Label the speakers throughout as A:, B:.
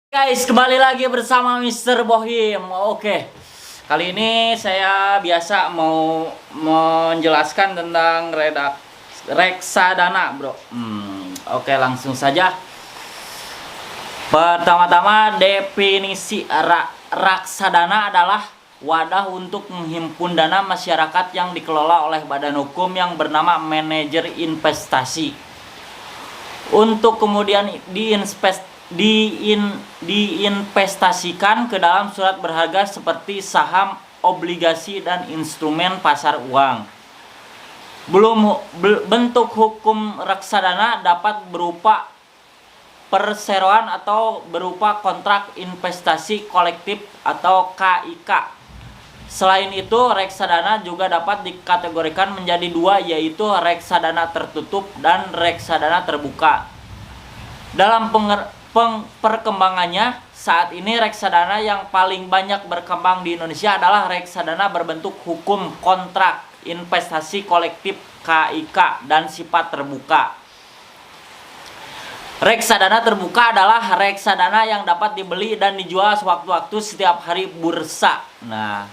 A: Guys, kembali lagi bersama Mr. Bohim. Oke, kali ini saya biasa mau menjelaskan tentang reksadana, bro. Oke, langsung saja. Pertama-tama, definisi reksadana adalah wadah untuk menghimpun dana masyarakat yang dikelola oleh badan hukum yang bernama manajer investasi untuk kemudian diinvestasikan ke dalam surat berharga seperti saham, obligasi, dan instrumen pasar uang. Bentuk hukum reksadana dapat berupa perseroan atau berupa kontrak investasi kolektif atau KIK. Selain itu, reksadana juga dapat dikategorikan menjadi dua, yaitu reksadana tertutup dan reksadana terbuka. Dalam perkembangannya, saat ini reksadana yang paling banyak berkembang di Indonesia adalah reksadana berbentuk hukum kontrak investasi kolektif KIK dan sifat terbuka. Reksadana terbuka adalah reksadana yang dapat dibeli dan dijual sewaktu-waktu setiap hari bursa. Nah,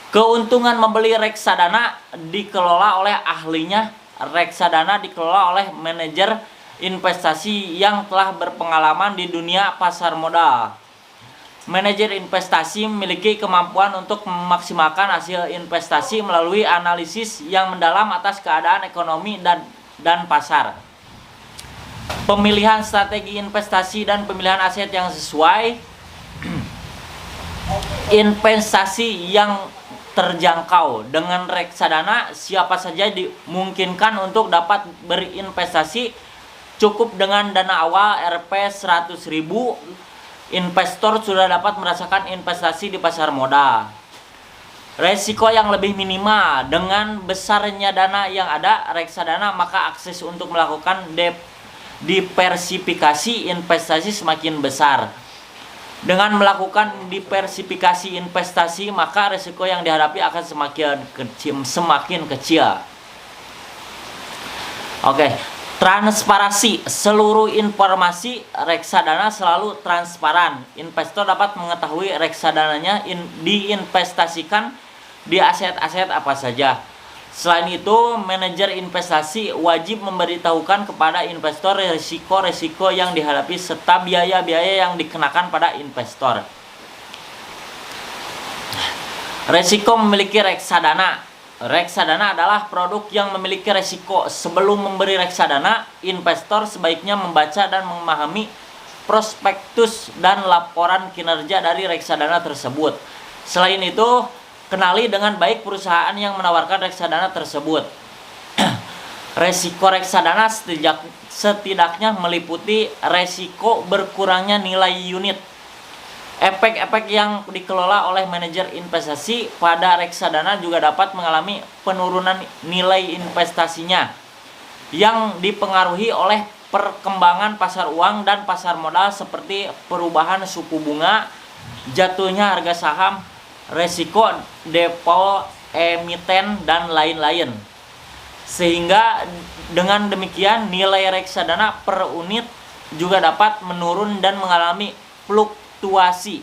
A: keuntungan membeli reksadana dikelola oleh ahlinya. Reksadana dikelola oleh manajer investasi yang telah berpengalaman di dunia pasar modal. Manajer investasi memiliki kemampuan untuk memaksimalkan hasil investasi melalui analisis yang mendalam atas keadaan ekonomi dan pasar. Pemilihan strategi investasi dan pemilihan aset yang sesuai, investasi yang terjangkau. Dengan reksadana, siapa saja dimungkinkan untuk dapat berinvestasi. Cukup dengan dana awal Rp 100.000, investor sudah dapat merasakan investasi di pasar modal. Resiko yang lebih minimal. Dengan besarnya dana yang ada reksadana, maka akses untuk melakukan diversifikasi investasi semakin besar. Dengan melakukan diversifikasi investasi, maka resiko yang dihadapi akan semakin kecil. Oke. Transparansi. Seluruh informasi reksadana selalu transparan. Investor dapat mengetahui reksadananya diinvestasikan di aset-aset apa saja. Selain itu, manajer investasi wajib memberitahukan kepada investor risiko-risiko yang dihadapi serta biaya-biaya yang dikenakan pada investor. Risiko memiliki reksadana. Reksadana adalah produk yang memiliki risiko. Sebelum memberi reksadana, investor sebaiknya membaca dan memahami prospektus dan laporan kinerja dari reksadana tersebut. Selain itu, kenali dengan baik perusahaan yang menawarkan reksadana tersebut. Resiko reksadana setidaknya meliputi resiko berkurangnya nilai unit. Efek-efek yang dikelola oleh manajer investasi pada reksadana juga dapat mengalami penurunan nilai investasinya yang dipengaruhi oleh perkembangan pasar uang dan pasar modal seperti perubahan suku bunga, jatuhnya harga saham, resiko default emiten, dan lain-lain. Sehingga dengan demikian nilai reksadana per unit juga dapat menurun dan mengalami fluktuasi.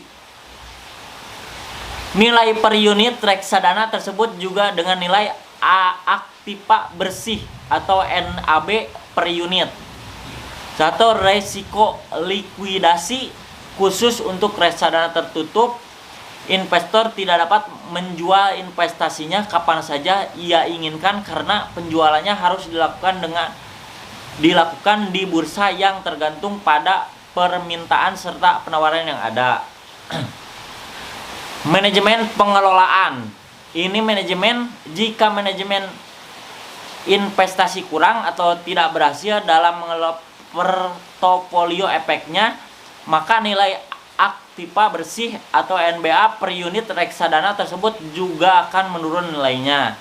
A: Nilai per unit reksadana tersebut juga dengan nilai aktiva bersih atau NAB per unit. Satu, resiko likuidasi khusus untuk reksadana tertutup. Investor tidak dapat menjual investasinya kapan saja ia inginkan karena penjualannya harus dilakukan di bursa yang tergantung pada permintaan serta penawaran yang ada. Manajemen pengelolaan. Ini manajemen jika manajemen investasi kurang atau tidak berhasil dalam mengelola portofolio efeknya, maka nilai aktiva bersih atau NBA per unit reksadana tersebut juga akan menurun nilainya.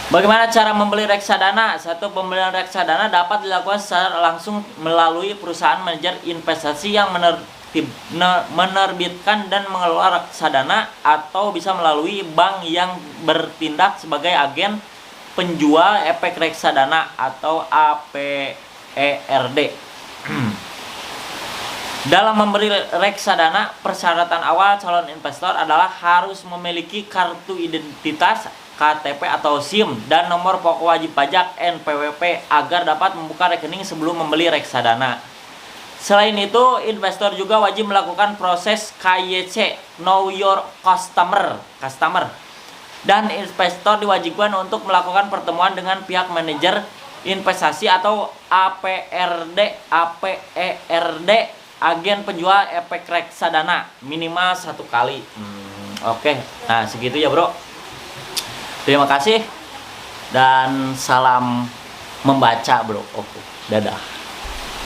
A: Bagaimana cara membeli reksadana? Satu, pembelian reksadana dapat dilakukan secara langsung melalui perusahaan manajer investasi yang menerbitkan dan mengelola reksadana, atau bisa melalui bank yang bertindak sebagai agen penjual efek reksadana atau APERD. Dalam memberi reksadana, persyaratan awal calon investor adalah harus memiliki kartu identitas KTP atau SIM dan nomor pokok wajib pajak NPWP agar dapat membuka rekening sebelum membeli reksadana. Selain itu, investor juga wajib melakukan proses KYC Know Your Customer. Dan investor diwajibkan untuk melakukan pertemuan dengan pihak manajer investasi atau APERD, agen penjual efek reksadana minimal 1 kali. Oke. Nah, segitu ya, Bro. Terima kasih dan salam membaca, Bro. Oke. Dadah.